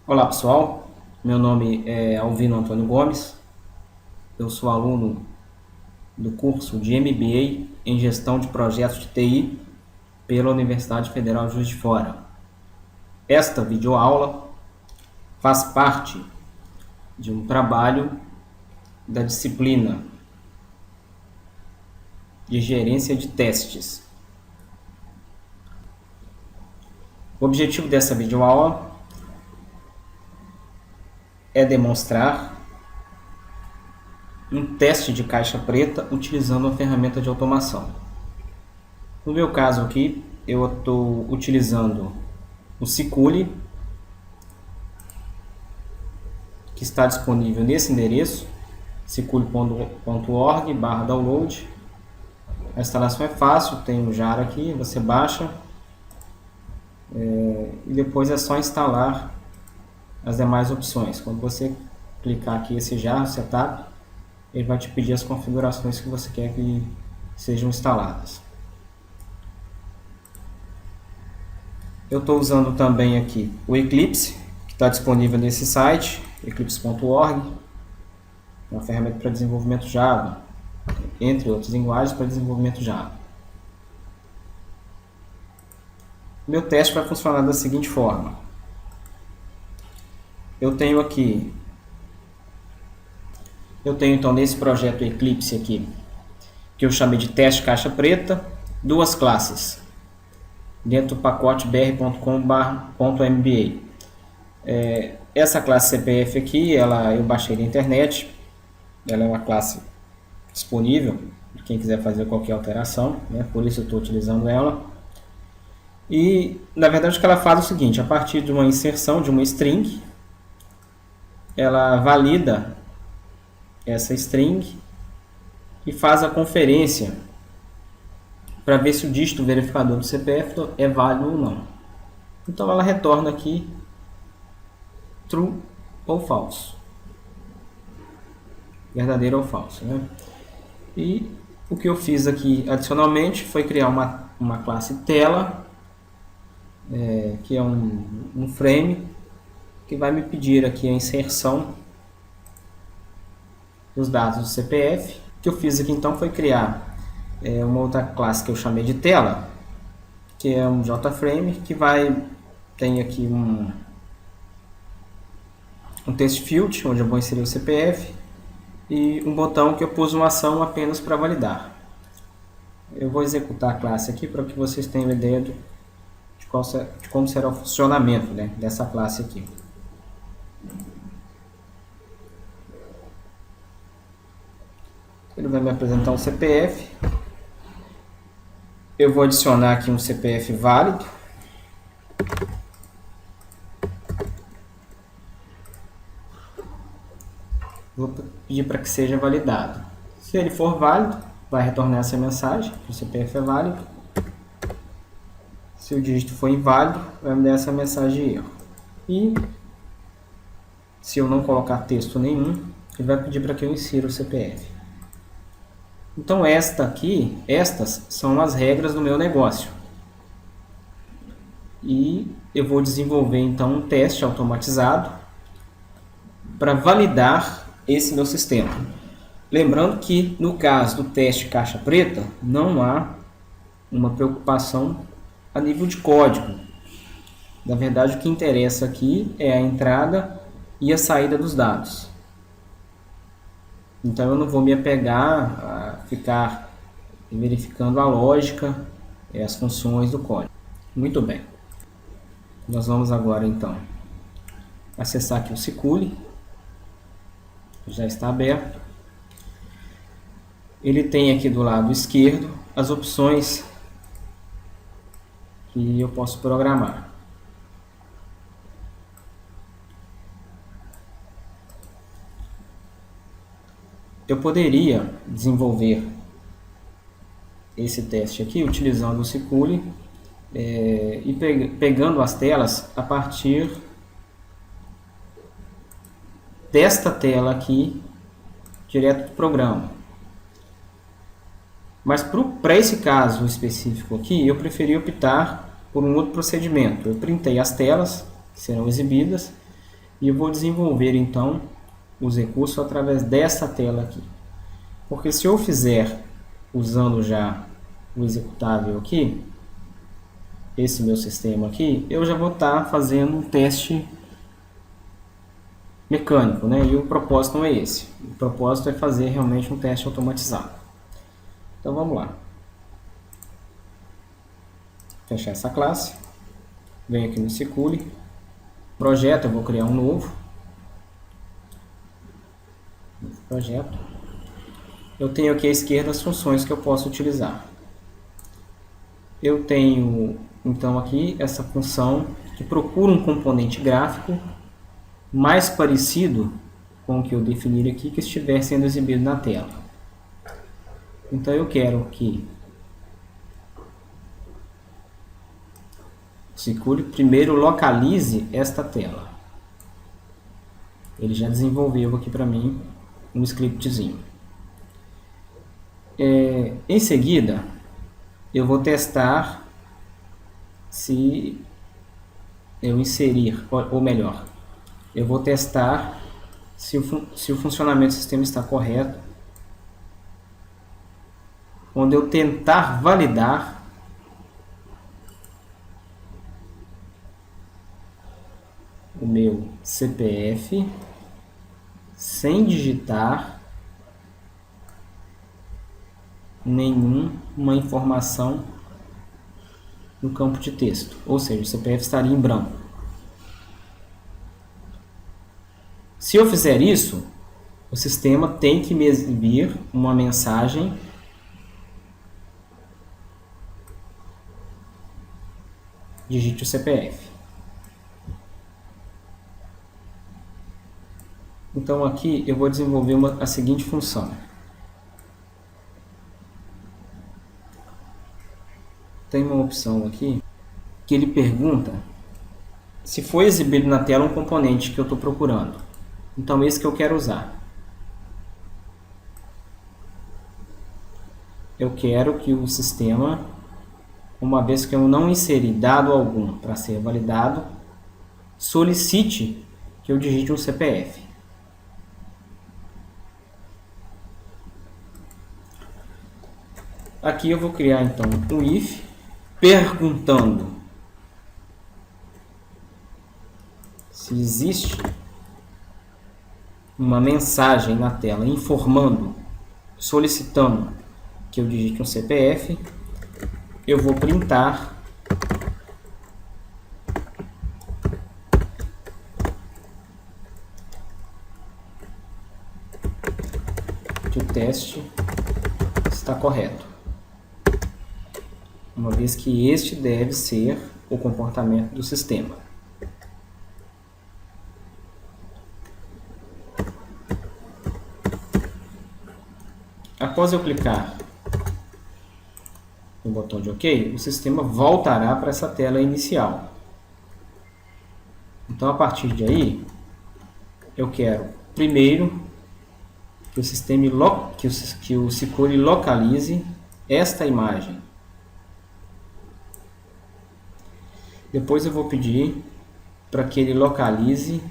Olá pessoal, meu nome é Alvino Antônio Gomes, eu sou aluno do curso de MBA em Gestão de Projetos de TI pela Universidade Federal de Juiz de Fora. Esta videoaula faz parte de um trabalho da disciplina de Gerência de Testes. O objetivo dessa videoaula é demonstrar um teste de caixa preta utilizando uma ferramenta de automação. No meu caso aqui, eu estou utilizando o Siculi, que está disponível nesse endereço, siculi.org/download. A instalação é fácil, tem um jar aqui, você baixa e depois é só instalar as demais opções. Quando você clicar aqui esse jar, setup, ele vai te pedir as configurações que você quer que sejam instaladas. Eu estou usando também aqui o Eclipse, que está disponível nesse site, eclipse.org, uma ferramenta para desenvolvimento Java, entre outras linguagens para desenvolvimento Java. Meu teste vai funcionar da seguinte forma. Eu tenho então nesse projeto Eclipse aqui, que eu chamei de teste caixa preta, duas classes dentro do pacote br.com/.mba. Essa classe CPF aqui, eu baixei da internet, ela é uma classe disponível para quem quiser fazer qualquer alteração, né? Por isso eu estou utilizando ela. E na verdade o que ela faz é o seguinte: a partir de uma inserção de uma string, ela valida essa string e faz a conferência para ver se o dígito verificador do CPF é válido ou não. Então ela retorna aqui true ou false, verdadeiro ou falso, né? E o que eu fiz aqui adicionalmente foi criar uma classe tela, que é um frame que vai me pedir aqui a inserção dos dados do CPF. O que eu fiz aqui então foi criar uma outra classe que eu chamei de tela, que é um JFrame, que tem aqui um text field, onde eu vou inserir o CPF, e um botão que eu pus uma ação apenas para validar. Eu vou executar a classe aqui para que vocês tenham ideia de como será o funcionamento, né, dessa classe aqui. Ele vai me apresentar um CPF. Eu vou adicionar aqui um CPF válido. Vou pedir para que seja validado. Se ele for válido, vai retornar essa mensagem, que o CPF é válido. Se o dígito for inválido, vai me dar essa mensagem de erro. E se eu não colocar texto nenhum, ele vai pedir para que eu insira o CPF. Então estas são as regras do meu negócio. E eu vou desenvolver então um teste automatizado para validar esse meu sistema. Lembrando que no caso do teste caixa preta, não há uma preocupação a nível de código. Na verdade, o que interessa aqui é a entrada e a saída dos dados. Então eu não vou me apegar a ficar verificando a lógica e as funções do código. Muito bem. Nós vamos agora então acessar aqui o Siculi. Já está aberto. Ele tem aqui do lado esquerdo as opções que eu posso programar. Eu poderia desenvolver esse teste aqui utilizando o Siculi e pegando as telas a partir desta tela aqui, direto do programa. Mas para esse caso específico aqui, eu preferi optar por um outro procedimento. Eu printei as telas que serão exibidas E eu vou desenvolver então os recursos através dessa tela aqui. Porque se eu fizer usando já o executável aqui, esse meu sistema aqui, eu já vou estar fazendo um teste mecânico, né? E o propósito não é esse. O propósito é fazer realmente um teste automatizado. Então vamos lá. Fechar essa classe. Venho aqui no Siculi. Projeto, eu vou criar um novo projeto. Eu tenho aqui à esquerda as funções que eu posso utilizar. Eu tenho então aqui essa função que procura um componente gráfico mais parecido com o que eu definir aqui, que estiver sendo exibido na tela. Então eu quero que o Siculi primeiro localize esta tela. Ele já desenvolveu aqui para mim um scriptzinho. Em seguida, eu vou testar se eu inserir, ou melhor, eu vou testar se o funcionamento do sistema está correto. Quando eu tentar validar o meu CPF sem digitar nenhuma informação no campo de texto, ou seja, o CPF estaria em branco. Se eu fizer isso, o sistema tem que me exibir uma mensagem digite o CPF. Então aqui eu vou desenvolver a seguinte função. Tem uma opção aqui que ele pergunta se foi exibido na tela um componente que eu estou procurando. Então esse que eu quero usar. Eu quero que o sistema, uma vez que eu não inseri dado algum para ser validado, solicite que eu digite um CPF. Aqui eu vou criar então um if perguntando se existe uma mensagem na tela informando, solicitando que eu digite um CPF. Eu vou printar que o teste está correto, uma vez que este deve ser o comportamento do sistema. Após eu clicar no botão de OK, o sistema voltará para essa tela inicial. Então, a partir de aí, eu quero primeiro que o sistema que o Siculi localize esta imagem. Depois eu vou pedir para que ele localize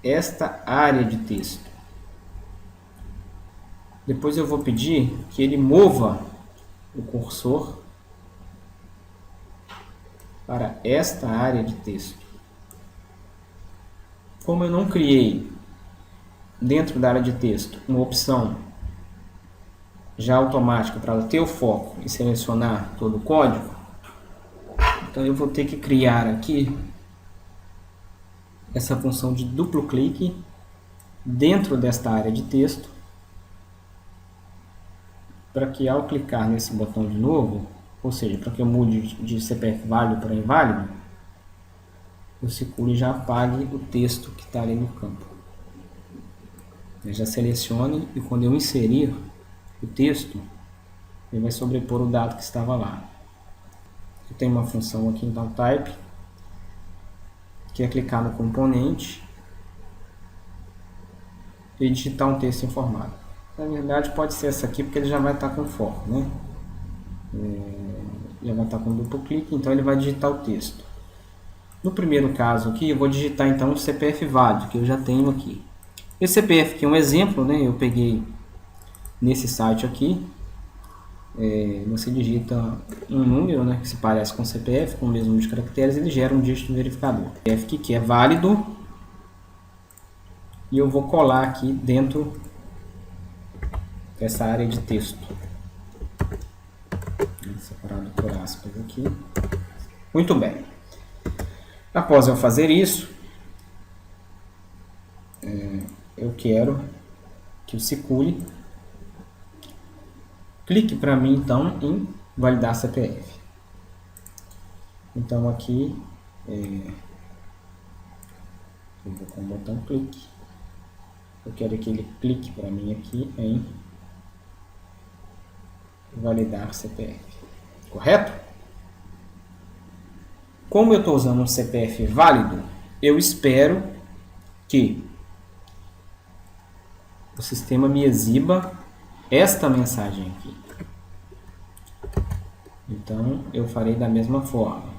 esta área de texto. Depois eu vou pedir que ele mova o cursor para esta área de texto. Como eu não criei dentro da área de texto uma opção já automática para ter o foco e selecionar todo o código, então eu vou ter que criar aqui essa função de duplo clique dentro desta área de texto, para que ao clicar nesse botão de novo, ou seja, para que eu mude de CPF válido para inválido, o Siculi já apague o texto que está ali no campo. Eu já selecione e quando eu inserir o texto, ele vai sobrepor o dado que estava lá. Eu tenho uma função aqui, então type, que é clicar no componente e digitar um texto informado. Na verdade pode ser essa aqui porque ele já vai estar com foco, né? levantar com duplo clique, então ele vai digitar o texto. No primeiro caso aqui, eu vou digitar então o CPF válido, que eu já tenho aqui. Esse CPF aqui é um exemplo, né? Eu peguei nesse site aqui. Você digita um número, né, que se parece com o CPF, com o mesmo número de caracteres, ele gera um dígito verificador. CPF que é válido. E eu vou colar aqui dentro dessa área de texto. Separado por aspas aqui. Muito bem. Após eu fazer isso, eu quero que o Siculi clique para mim então em validar CPF. Então aqui eu vou com o botão clique. Eu quero que ele clique para mim aqui em validar CPF. Correto? Como eu estou usando um CPF válido, eu espero que o sistema me exiba esta mensagem aqui. Então, eu farei da mesma forma,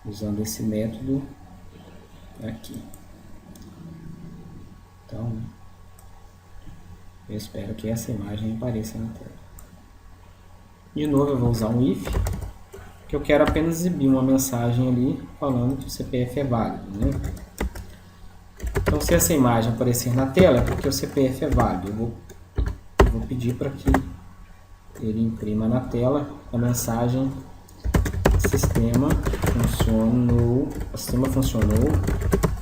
usando esse método aqui. Então, eu espero que essa imagem apareça na tela. De novo, eu vou usar um if, que eu quero apenas exibir uma mensagem ali falando que o CPF é válido, né? Então, se essa imagem aparecer na tela, é porque o CPF é válido. Eu vou pedir para que ele imprima na tela a mensagem o sistema funcionou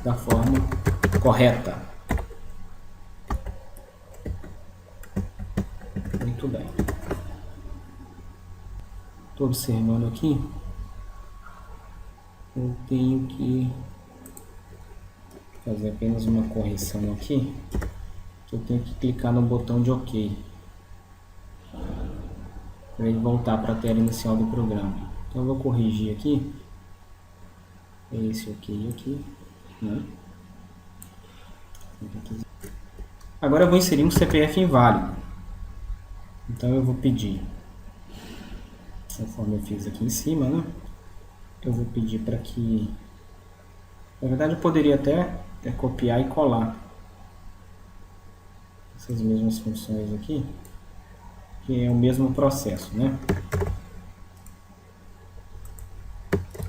da forma correta. Muito bem. Estou observando aqui. Eu tenho que fazer apenas uma correção aqui. Eu tenho que clicar no botão de OK para ele voltar para a tela inicial do programa. Então eu vou corrigir aqui. Esse OK aqui, né? Agora eu vou inserir um CPF inválido. Então eu vou pedir, conforme eu fiz aqui em cima, né? Eu vou pedir para que, na verdade eu poderia até copiar e colar essas mesmas funções aqui, que é o mesmo processo, né?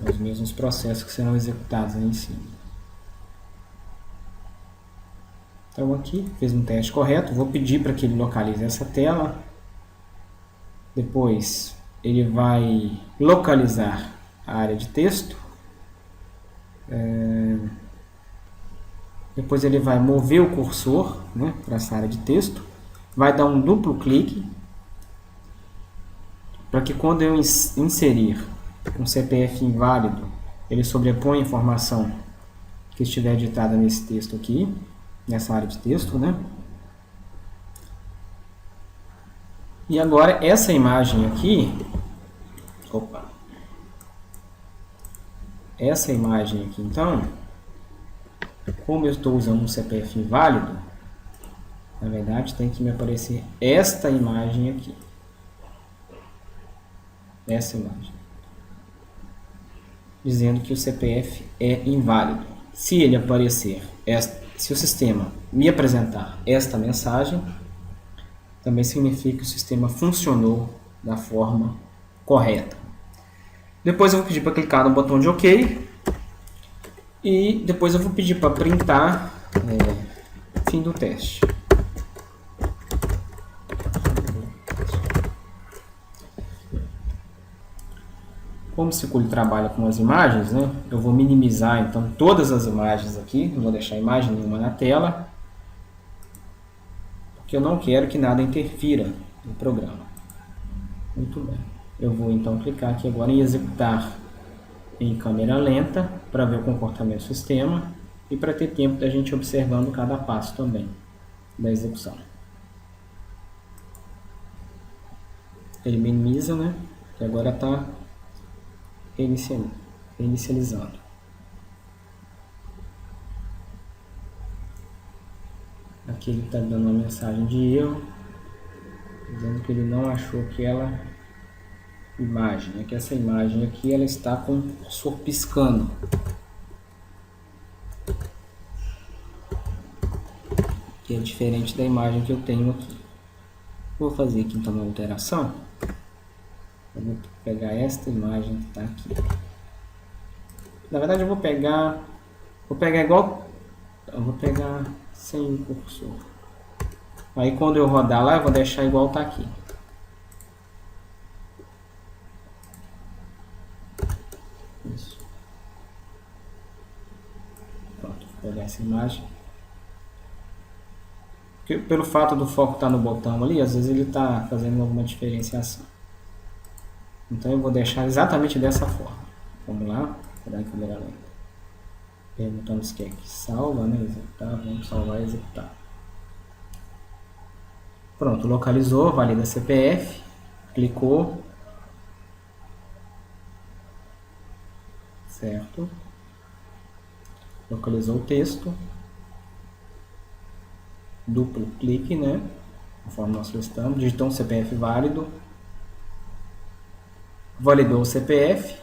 Os mesmos processos que serão executados aí em cima. Então aqui, fez um teste correto, vou pedir para que ele localize essa tela. Depois ele vai localizar a área de texto. Depois ele vai mover o cursor, né, para essa área de texto. Vai dar um duplo clique para que quando eu inserir um CPF inválido, ele sobreponha a informação que estiver digitada nesse texto aqui, nessa área de texto, né? E agora essa imagem aqui, essa imagem aqui, então, como eu estou usando um CPF inválido, na verdade tem que me aparecer esta imagem aqui. Essa imagem. Dizendo que o CPF é inválido. Se ele aparecer, se o sistema me apresentar esta mensagem, também significa que o sistema funcionou da forma correta. Depois eu vou pedir para clicar no botão de OK. E depois eu vou pedir para printar fim do teste. Como o Siculi trabalha com as imagens, né, eu vou minimizar então todas as imagens aqui, não vou deixar imagem nenhuma na tela, porque eu não quero que nada interfira no programa. Muito bem. Eu vou então clicar aqui agora em executar em câmera lenta para ver o comportamento do sistema e para ter tempo da gente observando cada passo também da execução. Ele minimiza, né? E agora está reinicializando. Aqui ele está dando uma mensagem de erro, dizendo que ele não achou que ela imagem, é que essa imagem aqui ela está com o cursor piscando. Que é diferente da imagem que eu tenho aqui. Vou fazer aqui então uma alteração. Eu vou pegar esta imagem que está aqui. Na verdade eu vou pegar igual, eu vou pegar sem o cursor. Aí quando eu rodar lá eu vou deixar igual está aqui. Isso. Pronto, vou pegar essa imagem. Porque, pelo fato do foco estar no botão ali, às vezes ele está fazendo alguma diferenciação. Então eu vou deixar exatamente dessa forma. Vamos lá, vou dar em câmera lenta. Perguntando se quer que salva, né? Executar, vamos salvar e executar. Pronto, localizou, valida CPF, clicou. Certo. Localizou o texto. Duplo clique, né? Conforme nós solicitamos. Digitou um CPF válido. Validou o CPF.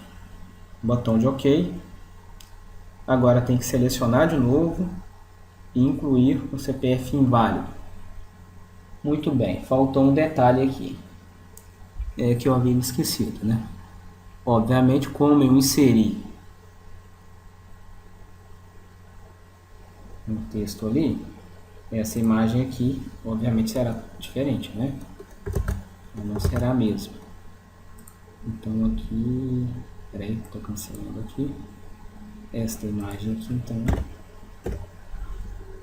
Botão de OK. Agora tem que selecionar de novo e incluir o CPF inválido. Muito bem, faltou um detalhe aqui. Que eu havia me esquecido, né? Obviamente, como eu inseri um texto ali, essa imagem aqui, obviamente, será diferente, né? Não será a mesma. Então aqui, peraí, estou cancelando aqui. Esta imagem aqui, então,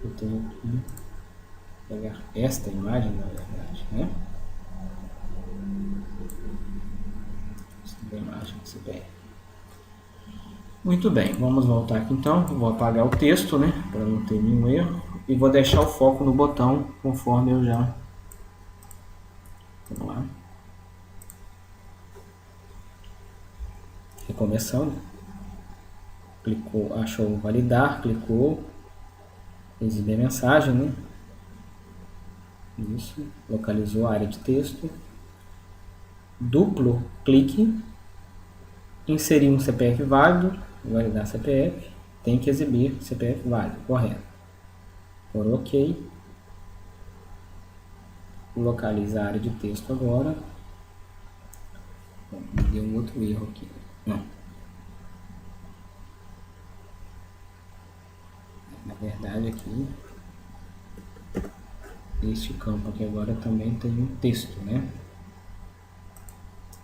eu tenho que pegar esta imagem, na verdade, né? Essa imagem que você pega. Muito bem, vamos voltar aqui então. Vou apagar o texto, né? Para não ter nenhum erro. E vou deixar o foco no botão conforme eu já. Vamos lá. Recomeçando. Clicou, achou validar, clicou. Exibir mensagem, né? Isso. Localizou a área de texto. Duplo clique. Inserir um CPF válido. Validar CPF. Tem que exibir CPF válido, correto. Por OK. Localiza a área de texto agora. Bom, me deu um outro erro aqui. Não. Na verdade aqui, este campo aqui agora também tem um texto, né?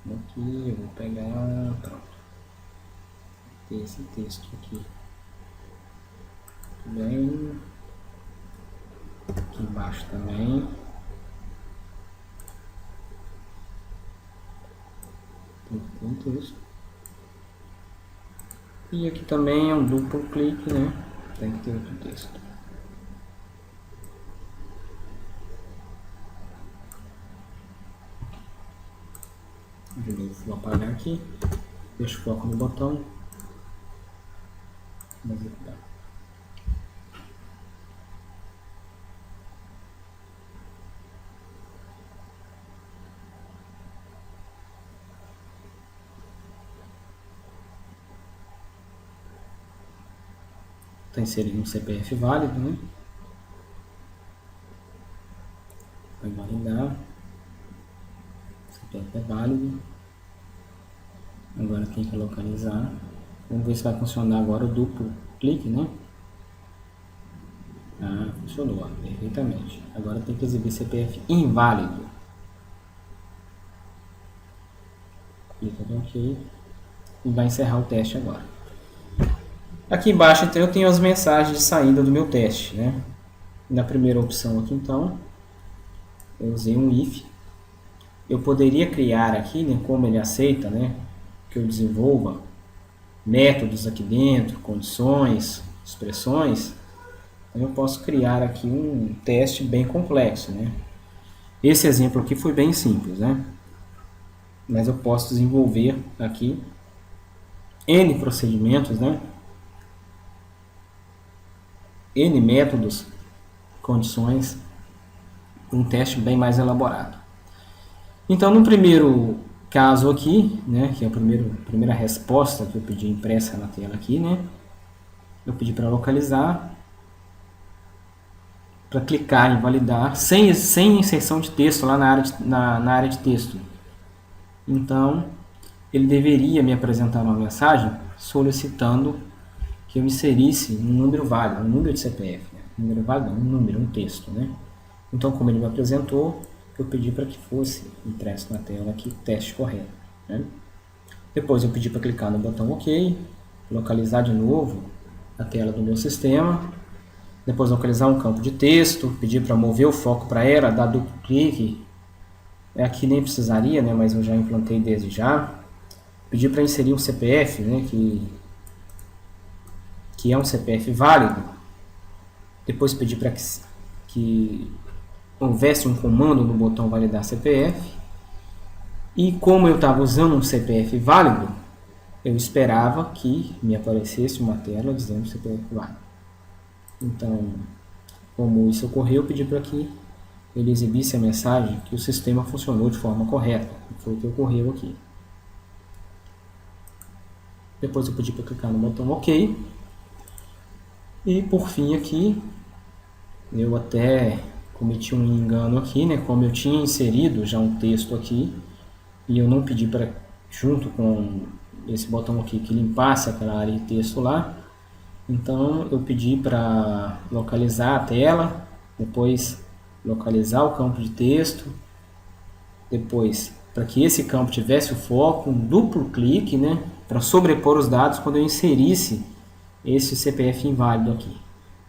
Aqui eu vou pegar, pronto. Esse texto aqui. Bem. Aqui embaixo também. Tem texto. E aqui também é um duplo clique, né? Tem que ter outro texto. De novo, vou apagar aqui. Deixo o foco no botão. Vamos executar. Está inserindo um CPF válido, né? Vai validar. O CPF é válido. Agora tem que localizar. Vamos ver se vai funcionar agora o duplo clique, né? Ah, funcionou, perfeitamente. Agora tem que exibir CPF inválido. Clica no OK e vai encerrar o teste agora. Aqui embaixo então eu tenho as mensagens de saída do meu teste, né? Na primeira opção aqui então, eu usei um if. Eu poderia criar aqui, né, como ele aceita, né, que eu desenvolva métodos aqui dentro, condições, expressões. Então eu posso criar aqui um teste bem complexo, né? Esse exemplo aqui foi bem simples, né? Mas eu posso desenvolver aqui N procedimentos, né? N métodos, condições, um teste bem mais elaborado. Então, no primeiro caso aqui, né, que é a primeira resposta que eu pedi impressa na tela aqui, né, eu pedi para localizar, para clicar em validar, sem inserção de texto lá na área de texto. Então, ele deveria me apresentar uma mensagem solicitando que eu inserisse um número válido, um número de CPF. Né? Um número válido, um número, um texto. Né? Então, como ele me apresentou, eu pedi para que fosse impresso na tela aqui, teste correto. Né? Depois eu pedi para clicar no botão OK, localizar de novo a tela do meu sistema, depois localizar um campo de texto, pedir para mover o foco para ela, dar duplo clique, aqui nem precisaria, né, mas eu já implantei desde já, pedir para inserir um CPF, né, que é um CPF válido, depois pedir para que houvesse um comando no botão validar CPF, e como eu estava usando um CPF válido, eu esperava que me aparecesse uma tela dizendo CPF válido. Então, como isso ocorreu, eu pedi para que ele exibisse a mensagem que o sistema funcionou de forma correta. Foi o que ocorreu aqui. Depois eu pedi para clicar no botão OK. E por fim aqui, eu até cometi um engano aqui, né? Como eu tinha inserido já um texto aqui, e eu não pedi para, junto com esse botão aqui, que limpasse aquela área de texto lá. Então eu pedi para localizar a tela, depois localizar o campo de texto, depois para que esse campo tivesse o foco, um duplo clique, né, para sobrepor os dados quando eu inserisse esse CPF inválido aqui.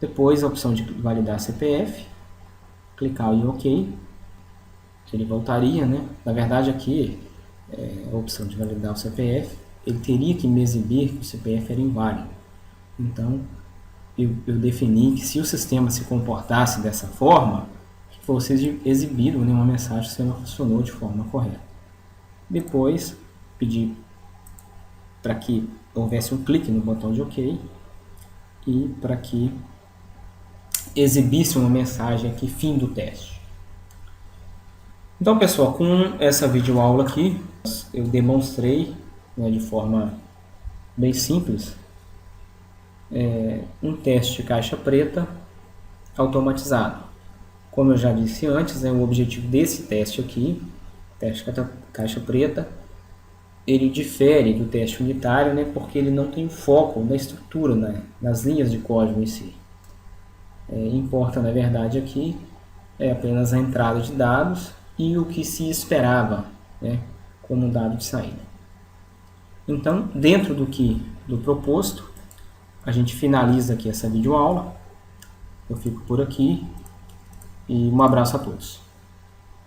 Depois a opção de validar CPF, clicar em OK, ele voltaria, né? Na verdade aqui a opção de validar o CPF, ele teria que me exibir que o CPF era inválido. Então, eu defini que se o sistema se comportasse dessa forma, que fosse exibido, né, uma mensagem se ela funcionou de forma correta. Depois, pedi para que houvesse um clique no botão de OK e para que exibisse uma mensagem aqui, fim do teste. Então, pessoal, com essa videoaula aqui, eu demonstrei, né, de forma bem simples, um teste de caixa preta automatizado. Como eu já disse antes, o objetivo desse teste aqui, teste caixa preta, ele difere do teste unitário, né, porque ele não tem foco na estrutura, né, nas linhas de código em si. Importa, na verdade, aqui apenas a entrada de dados e o que se esperava, né, como dado de saída. Então, dentro do proposto, a gente finaliza aqui essa videoaula. Eu fico por aqui e um abraço a todos.